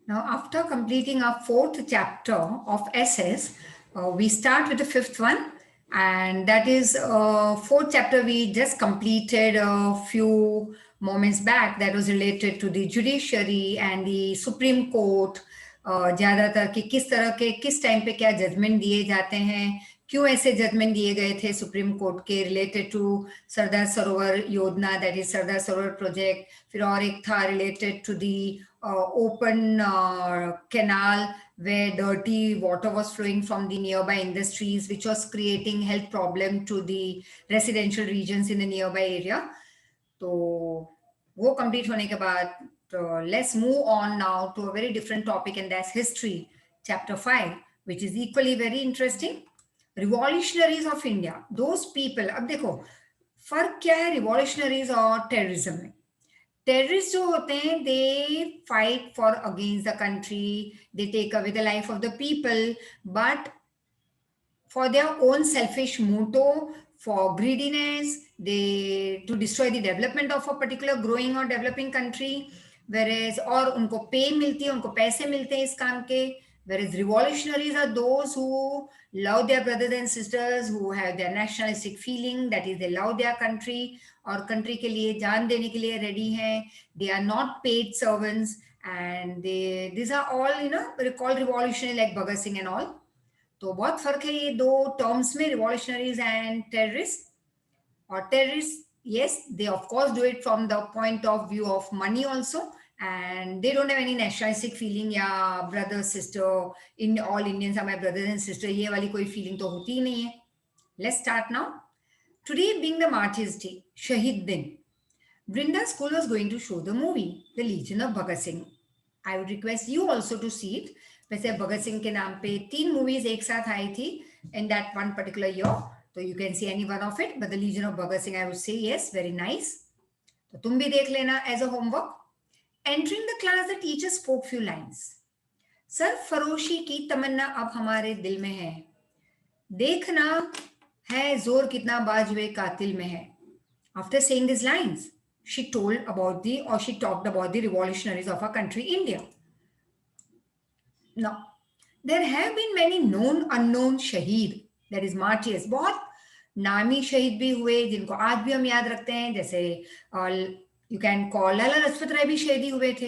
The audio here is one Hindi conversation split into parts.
Now, after completing our fourth chapter of SS, we start with the fifth one, and that is fourth chapter we just completed a few moments back. That was related to the judiciary and the Supreme Court. ज़्यादातर कि किस तरह के किस टाइम पे क्या जजमेंट दिए जाते हैं, क्यों ऐसे जजमेंट दिए गए थे सुप्रीम कोर्ट के रिलेटेड टू सरदार सरोवर योजना, that is Sardar Sarovar project. फिर और एक था related to the open canal where dirty water was flowing from the nearby industries, which was creating health problem to the residential regions in the nearby area. तो वो complete होने के बाद let's move on now to a very different topic, and that's history, chapter 5, which is equally very interesting. Revolutionaries of India, those people. अब देखो फर्क क्या है रिवॉल्यूशनरीज और टेररिज्म में. टेररिस्ट जो होते हैं they fight for against the country, they take away the life of the people, but for their own selfish motto, for greediness, they to destroy the development of a particular growing और डेवलपिंग कंट्री. वेरेज और उनको पे मिलती है, उनको पैसे मिलते हैं इस काम के. Whereas revolutionaries are those who love their brothers and sisters, who have their nationalistic feeling, that is they love their country और country के लिए जान देने के लिए ready हैं. They are not paid servants, and these are all called revolutionary like Bhagat Singh and all. तो बहुत फर्क है ये दो terms में, revolutionaries and terrorists. और terrorists, yes, they of course do it from the point of view of money also, and they don't have any nationalistic feeling या brother sister, in all Indians are my brothers and sisters, ये वाली कोई feeling तो होती ही नहीं है. Let's start now. Today being the Martyrs Day, Shahid Din, Brinda School was going to show the movie The Legion of Bhagat Singh. I would request you also to see it. वैसे भगत सिंह के नाम पे 3 movies एक साथ आई थी in that one particular year, so you can see any one of it, but The Legion of Bhagat Singh, I would say yes, very nice. तो तुम भी देख लेना as a homework. Entering the class, the teacher spoke few lines. सरफरोशी की तमन्ना अब हमारे दिल में है, देखना है जोर कितना बाजुए कातिल में है. After saying these lines, she talked about the revolutionaries of our country, India. Now, there have been many known unknown शहीद, that is martyrs. बहुत नामी शहीद भी हुए जिनको आज भी हम याद रखते हैं, जैसे you can call Lala Lajpat Rai भी शहीदी हुए थे.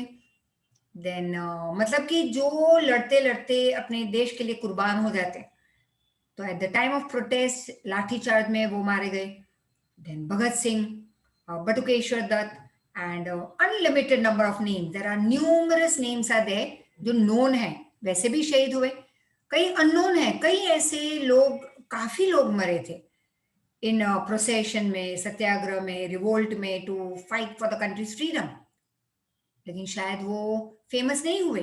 देन मतलब कि जो लड़ते लड़ते अपने देश के लिए कुर्बान हो जाते हैं, तो at the time of protest lathi charge में वो मारे गए. Then Bhagat Singh, Batukeshwar Dutt, and unlimited number of names, there are numerous names are there जो नोन है, वैसे भी शहीद हुए. कई अननोन है, कई ऐसे लोग, काफी लोग मरे थे इन प्रोसेशन में, सत्याग्रह में, रिवोल्ट में, to fight for the country's freedom, लेकिन शायद वो फेमस नहीं हुए.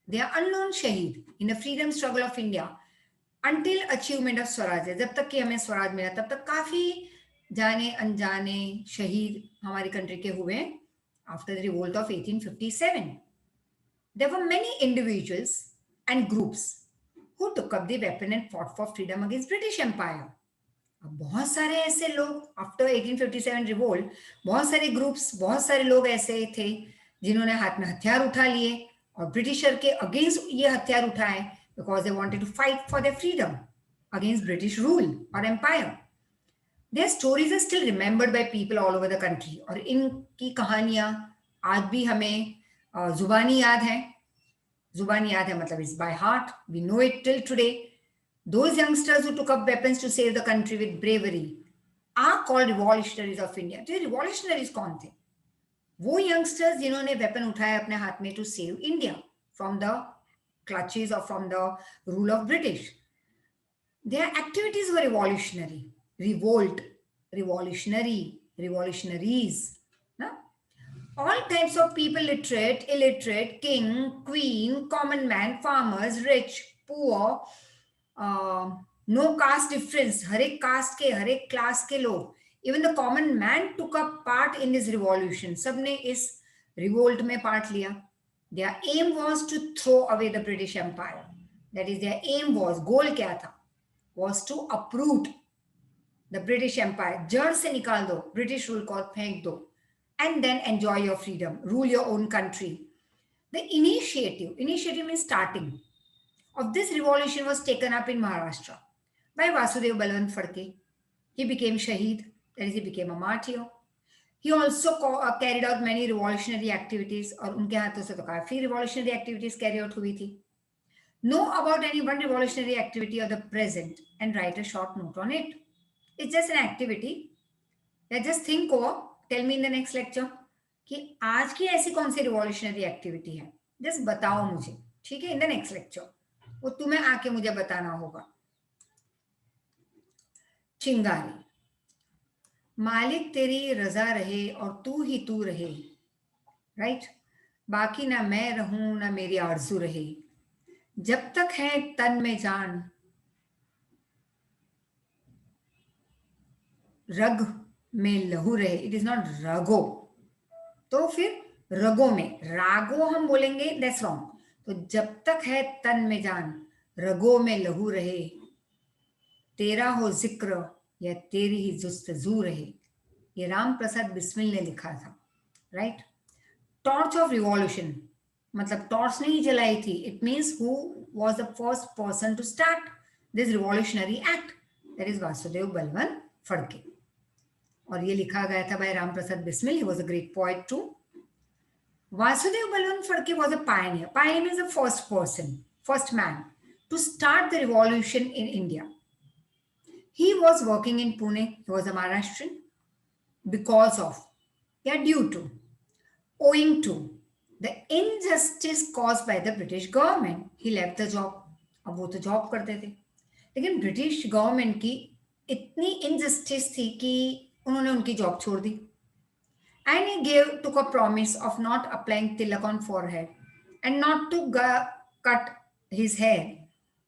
दे आर अननोन शहीद in the freedom struggle of India until achievement of Swaraj. जब तक कि हमें स्वराज मिला तब तक काफी जाने अनजाने शहीद हमारी कंट्री के हुए after the revolt of 1857. There were many individuals and groups who took up the weapon and fought for freedom against British Empire. अब बहुत सारे ऐसे लोग आफ्टर 1857 रिवोल्ट, बहुत सारे ग्रुप्स, बहुत सारे लोग ऐसे थे जिन्होंने हाथ में हथियार उठा लिए और ब्रिटिशर के अगेंस्ट ये हथियार उठाए because they wanted to fight for their freedom against British rule और empire. Their stories are still remembered by people all over the country, और इनकी कहानियां आज भी हमें जुबानी याद है. जुबानी याद है मतलब is by heart, we know it till today. Those youngsters who took up weapons to save the country with bravery are called revolutionaries of India. तो revolutionaries कौन थे? वो youngsters जिन्होंने weapon उठाया अपने हाथ में to save India from the clutches or from the rule of British. Their activities were revolutionary. Revolt, revolutionary, revolutionaries. No? All types of people, literate, illiterate, king, queen, common man, farmers, rich, poor, no caste difference, हर एक कास्ट के, हर एक क्लास के लोग, even the common man took up part in this revolution. सबने इस revolt में part लिया. Their aim was to throw away the British Empire. That is, their aim was, goal क्या था? Was to uproot the British Empire. जड़ से निकाल दो, British rule को फेंक दो, and then enjoy your freedom, rule your own country. The initiative means starting of this revolution was taken up in Maharashtra by Vasudev Balwant Phadke. He became Shaheed, that is, he became a martyr. He also carried out many revolutionary activities, और उनके हाथों से तो काफी revolutionary activities carry out हुई थी. Know about any one revolutionary activity of the present and write a short note on it. It's just an activity. Yeah, just think over. Tell me in the next lecture कि आज की ऐसी कौन सी revolutionary activity है. Just बताओ मुझे, ठीक है? In the next lecture, वो तुम्हें आके मुझे बताना होगा. चिंगारी. मालिक तेरी रजा रहे और तू ही तू रहे, राइट? बाकी ना मैं रहूं ना मेरी आरजू रहे, जब तक है तन में जान, रग में लहू रहे. इट इज नॉट रगो, तो फिर रगों में, रागो हम बोलेंगे, दैट्स रॉन्ग. तो जब तक है तन में जान, रगों में लहू रहे, तेरा हो जिक्र या तेरी ही जुस्तजू रहे. ये राम प्रसाद बिस्मिल ने लिखा था, राइट? टॉर्च ऑफ रिवॉल्यूशन मतलब टॉर्च नहीं जलाई थी. It means who was the first person to start this revolutionary act, that is Vasudev Balwant Phadke. और ये लिखा गया था by Ram Prasad Bismil. He was a great poet too. Vasudev Balwant Phadke was a pioneer. Pioneer means the first person, first man to start the revolution in India. He was working in Pune. He was a Maharashtrian. Because of, due to, owing to the injustice caused by the British government, he left the job. अब वो तो जॉब करते थे, लेकिन ब्रिटिश गवर्नमेंट की इतनी इनजस्टिस थी कि उन्होंने उनकी जॉब छोड़ दी. And he took a promise of not applying tilak on forehead and not to cut his hair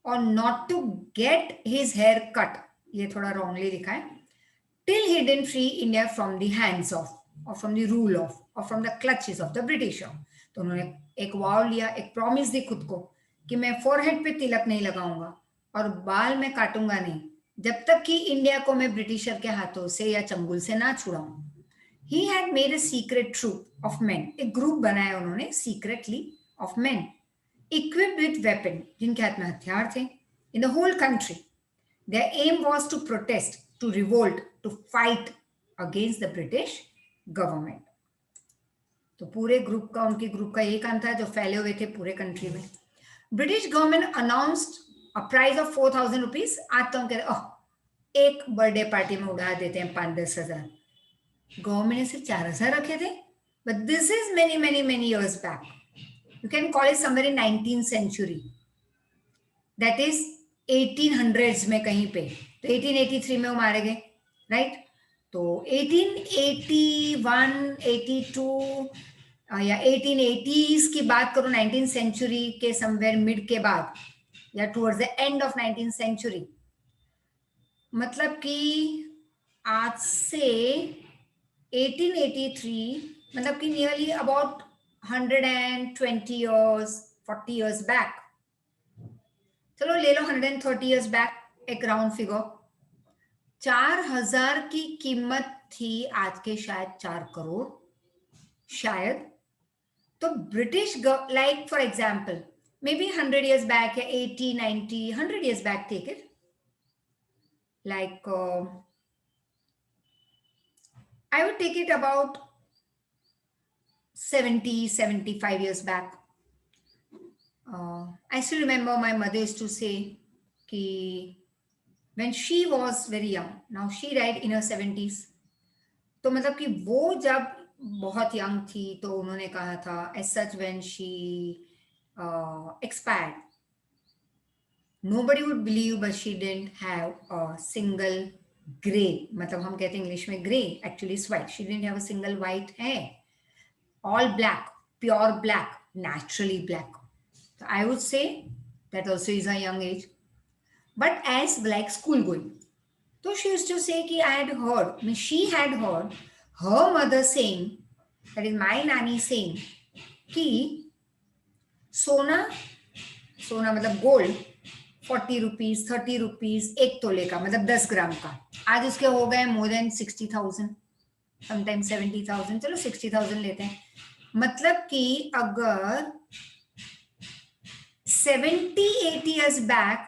or not to get his hair cut. ये थोड़ा wrongly लिखा है. Till he didn't free India from the hands of or from the rule of or from the clutches of the Britisher. तो उन्होंने एक वाव लिया, एक प्रॉमिस दी खुद को कि मैं फोरहेड पे तिलक नहीं लगाऊंगा और बाल में काटूंगा नहीं जब तक कि इंडिया को मैं ब्रिटिशर के हाथों से या चंगुल से ना छुड़ाऊं. He had made a secret troop of men. एक ग्रुप बनाया उन्होंने secretly of men equipped with weapon, जिनके हाथ में हथियार थे, in the whole country. Their aim was to protest, to revolt, to fight against the British government. तो पूरे ग्रुप का, उनके ग्रुप का ये काम था जो फैले हुए थे पूरे कंट्री में. British government announced a prize of 4,000 rupees. आज तो हम कहते हैं एक बर्थडे पार्टी में उड़ा देते हैं 5-10 हजार. गवर्नमेंट ने सिर्फ 4,000 रखे थे. But this is many many many years back. You can call it somewhere in 19th century. That is 1800s में कहीं पे. तो 1883 में वो मारे गए, राइट? तो 1881, 82 या 1880s की बात करो, 19th century के समवेयर मिड के बाद या towards the end of 19th century. मतलब कि आज से 1883 मतलब कि nearly about 120 years, 40 years back. चलो ले लो 130 years बैक, एक राउंड फिगर. 4,000 की कीमत थी आज के शायद 4 करोड़ शायद. तो British like for example maybe 100 years back या 80, 90, 100 years back, take it like I would take it about 70, 75 years back. I still remember my mother used to say कि when she was very young, now she died in her 70s. तो मतलब कि वो जब बहुत young थी तो उन्होंने कहा था as such when she expired, nobody would believe but she didn't have a single grey, मतलब हम कहते हैं इंग्लिश में grey, actually it's white. She didn't have a single white hair, all black, pure black, naturally black. So I would say that also is a young age. But as like school going, so she used to say कि I had heard, I mean she had heard her mother saying, that is my nanny saying कि सोना, सोना मतलब गोल्ड 40 rupees, 30 rupees, एक तोले का मतलब 10 ग्राम का, आज उसके हो गए मोर देन 60,000, समटाइम 70,000. चलो 60,000 लेते हैं. मतलब कि अगर 70-80 years बैक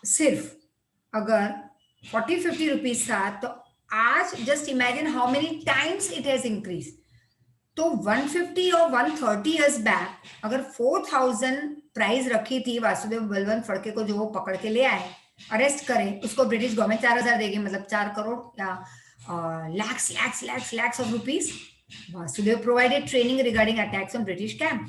सिर्फ अगर 40-50 रुपीज था, तो आज just imagine how many times it has increase. तो 150 और 130 इयर्स बैक अगर 4000 प्राइस रखी थी वासुदेव बलवंत फड़के को, जो वो पकड़ के ले आए, अरेस्ट करे, उसको ब्रिटिश गवर्नमेंट 4000 देगी, मतलब 4 करोड़ या lakhs lakhs lakhs lakhs of rupees. Vasudev provided training regarding attacks on British camp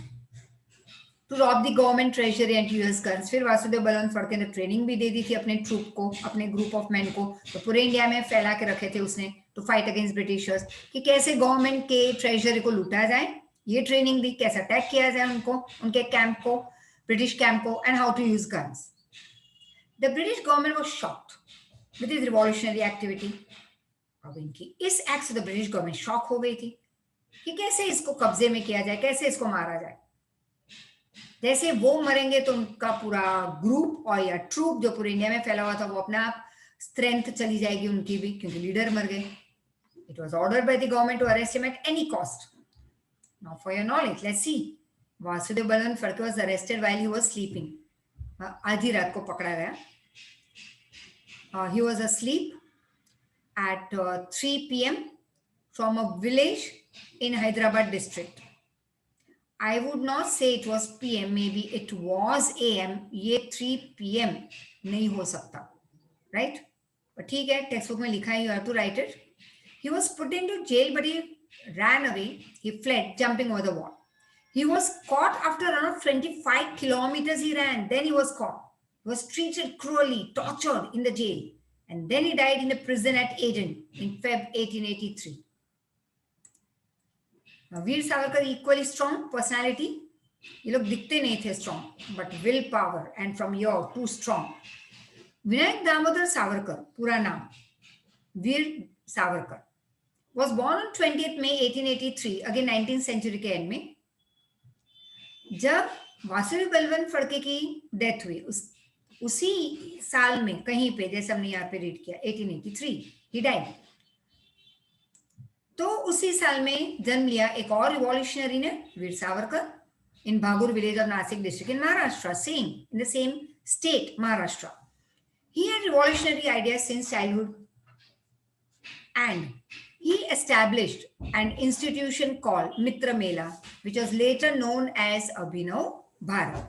to rob the government treasury and use guns. फिर वासुदेव बलवंत फड़के ने ट्रेनिंग भी दे दी थी अपने ट्रूप को, अपने ग्रुप ऑफ मैन को, तो पूरे इंडिया में फैला के रखे थे उसने टू फाइट अगेंस्ट ब्रिटिशर्स, कि कैसे गवर्नमेंट के ट्रेजरी को लूटा जाए. ये ट्रेनिंग दी, कैसे अटैक किया जाए उनको, उनके कैंप को, ब्रिटिश कैंप को, and how to use guns. The British government was shocked with this revolutionary activity. अब इनकी इस एक्ट से द ब्रिटिश गवर्नमेंट शॉक हो गई थी कि कैसे इसको कब्जे में किया जाए, कैसे इसको मारा जाए. जैसे वो मरेंगे तो उनका पूरा ग्रुप और या ट्रूप जो पूरे इंडिया में फैला हुआ था, वो अपना आप स्ट्रेंथ चली जाएगी उनकी भी, क्योंकि लीडर मर गए. It was ordered by the government to arrest him at any cost. Now for your knowledge, let's see. Vasudev Balwant Phadke was arrested while he was sleeping. आधी रात को पकड़ा गया. He was asleep at 3 p.m. from a village in Hyderabad district. I would not say it was PM, maybe it was AM. ये 3 PM नहीं हो सकता, right? But ठीक है, टेक्स्ट बुक में लिखा है, you have to write it. He was put into jail, but he ran away. He fled, jumping over the wall. He was caught after around 25 kilometers he ran. Then he was caught. He was treated cruelly, tortured in the jail. And then he died in the prison at Aden in Feb 1883. Veer Savarkar equally strong personality. ये लोग दिखते नहीं थे strong, but will power and from your too strong. Vinayak Damodar Savarkar, पूरा नाम Veer Savarkar, was born on 20th May 1883, again 19th century के एंड में. जब वासुदेव बलवंत फड़के की डेथ हुई, उसी साल में कहीं पे, जैसे हमने यहाँ पे रीड किया, 1883 ही डाइड. तो उसी साल में जन्म लिया एक और रिवॉल्यूशनरी ने, Veer Savarkar, in Bhagur village of Nashik district in Maharashtra, same in the same state Maharashtra. He had revolutionary ideas since childhood, and he established an institution called Mitra Mela, which was later known as Abhinav Bharat.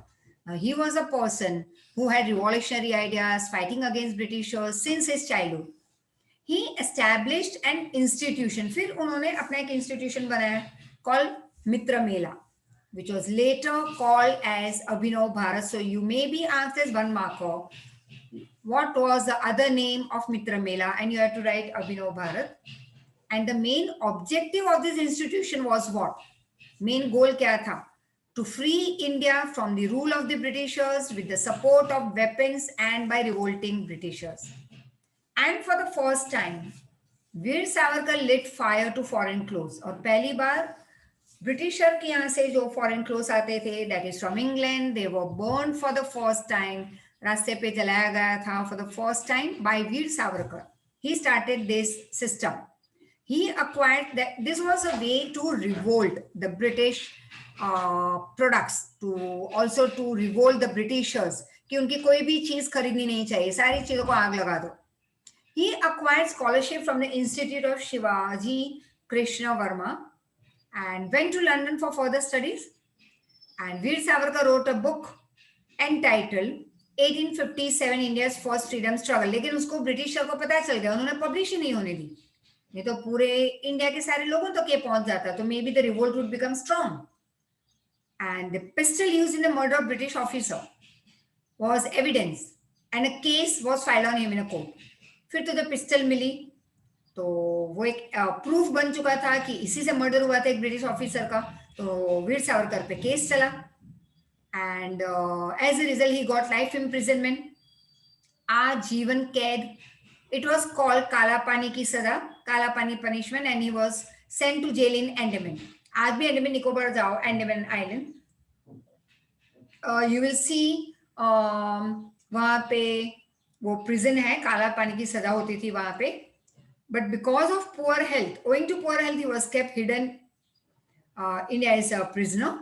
Now, he was a person who had revolutionary ideas, fighting against Britishers since his childhood. He established an institution. फिर उन्होंने अपना एक institution बनाया called Mitra Mela, which was later called as Abhinav Bharat. So you may be asked as one marker, what was the other name of Mitra Mela? And you have to write Abhinav Bharat. And the main objective of this institution was what? Main goal क्या था? To free India from the rule of the Britishers with the support of weapons and by revolting Britishers. And for the first time, Veer Savarkar lit fire to foreign clothes. और पहली बार ब्रिटिशर के यहाँ से जो फॉरेन क्लोथ्स आते थे, that is from England, they were burned for the first time. रास्ते पे जलाया गया था for the first time by Veer Savarkar. He started this system. He acquired that. This was a way to revolt the British products, to also to revolt the Britishers, कि उनकी कोई भी चीज खरीदनी नहीं चाहिए, सारी चीजों को आग लगा दो. He acquired scholarship from the Institute of Shivaji Krishna Varma and went to London for further studies. And Veer Savarkar wrote a book entitled 1857 India's First Freedom Struggle. लेकिन उसको ब्रिटिशर को पता चल गया, उन्होंने पब्लिश ही नहीं होने दी, नहीं तो पूरे इंडिया के सारे लोगों तक ये पहुंच जाता, तो maybe the revolt would become strong. And the pistol used in the murder of British officer was evidence, and a case was filed on him in a court. फिर तो जब पिस्टल मिली तो वो एक प्रूफ बन चुका था कि इसी से मर्डर हुआ था एक ब्रिटिश ऑफिसर का, तो वीर सावरकर पे केस चला. And as a result he got life imprisonment, आजीवन कैद. इट वाज कॉल्ड काला पानी की सजा, Kala Pani punishment, and he was sent to jail in Andaman. आज भी अंडमान निकोबार जाओ, Andaman island, you will see वहां पे वो प्रिजन है, काला पानी की सजा होती थी वहां पे. But because of poor health, owing to poor health, he was kept hidden India as a prisoner.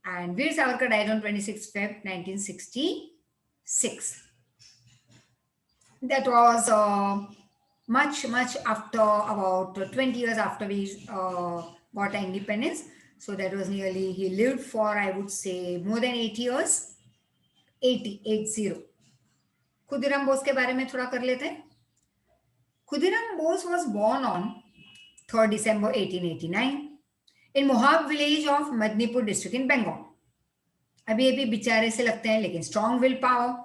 and Veer Savarkar died on 26 Feb 1966. That was much after, about 20 years after we got our independence. So that was nearly, he lived for, I would say, more than 80 years. 80. Khudiram Bose के बारे में थोड़ा कर लेते हैं. Khudiram Bose was born on 3rd December 1889 in Mohab village of Madnipur district in Bengal. अभी बेचारे से लगते हैं, लेकिन strong will power.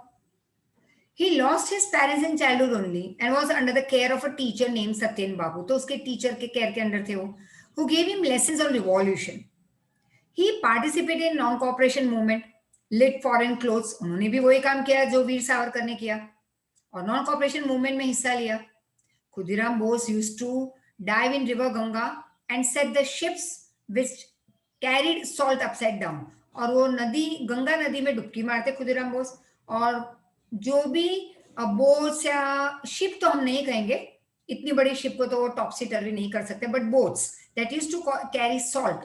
He lost his parents in childhood only and was under the care of a teacher named Satyen Babu. तो उसके टीचर के केयर के अंडर थे वो, who gave him lessons on revolution. He participated in non-cooperation movement, lit foreign clothes. उन्होंने भी वही काम किया जो वीर सावरकर ने किया, और नॉन कॉपरेशन मूवमेंट में हिस्सा लिया. Khudiram Bose used to dive in river Ganga and set the ships which carried salt upside down. और वो नदी, गंगा नदी में डुबकी मारते खुदीराम बोस, और जो भी बोट्स या शिप तो हम नहीं कहेंगे, इतनी बड़ी शिप को तो वो टॉपसी टर्वी नहीं कर सकते, but boats that used to carry salt,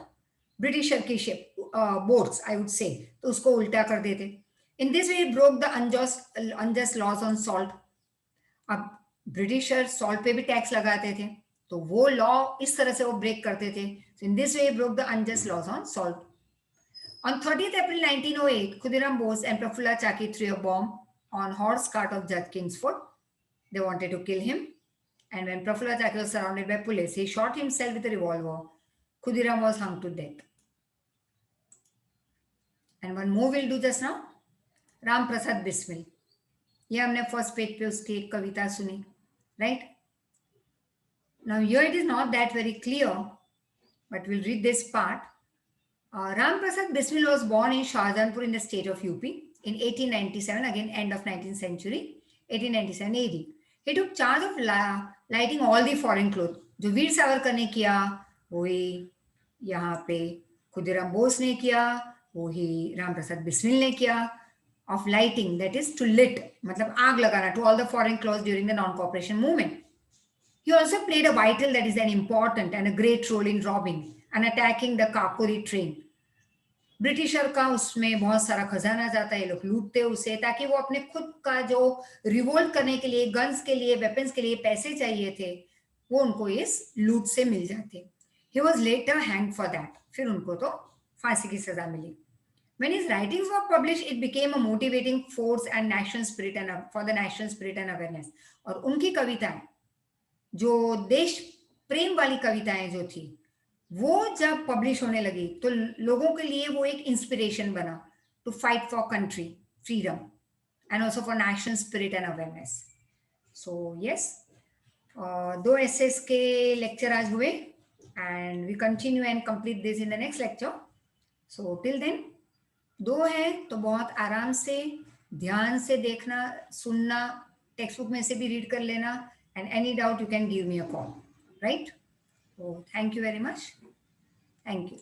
Britisher की ship boats I would say, तो उसको उल्टा कर देते. In this way broke the unjust laws on salt. अब ब्रिटिशर सॉल्ट पे भी टैक्स लगाते थे, तो वो लॉ इस तरह से वो ब्रेक करते थे. In this way broke the unjust laws on salt. On 30th April 1908, Khudiram Bose and Prafulla Chaki threw a bomb on horse cart of Judge Kingsford. They wanted to kill him, and when Prafulla Chaki was surrounded by police, he shot himself with a revolver. Khudiram was hung to death. And one more we'll do just now. Ram Prasad Bismil. ये हमने फर्स्ट पेज पे उसकी एक कविता सुनी, right? Now here it is not that very clear, but we'll read this part. Ram Prasad Bismil was born in Shahjahanpur in the state of UP in 1897, again end of 19th century, 1897 AD. He took charge of lighting all the foreign clothes. जो वीर सावरकर ने किया वही यहाँ पे खुदीराम बोस ने किया, वही राम प्रसाद बिस्मिल ने किया, of lighting, that is to lit, मतलब आग लगाना, to all the foreign clothes during the non-cooperation movement. He also played a vital, that is an important and a great role in robbing and attacking the Kakori train. Britisher का उसमें बहुत सारा खजाना जाता है, ये लोग लूटते उसे, ताकि वो अपने खुद का जो रिवोल्ट करने के लिए, गन्स के लिए, वेपन्स के लिए पैसे चाहिए थे, वो उनको इस लूट से मिल जाते. He was later hanged for that. फिर उनको तो फांसी की सजा मिली. When his writings were published, it became a motivating force and national spirit and for the national spirit and awareness. और उनकी कविताएं, जो देश प्रेम वाली कविताएं जो थी, वो जब पब्लिश होने लगी तो लोगों के लिए वो एक इंस्पिरेशन बना to fight for country freedom and also for national spirit and awareness. So yes, 2 एसेस के लेक्चर आज हुए, and we continue and complete this in the next lecture. So till then 2 है तो बहुत आराम से ध्यान से देखना, सुनना, टेक्स्ट बुक में से भी रीड कर लेना, and any doubt you can give me a call, right? So thank you very much. Thank you.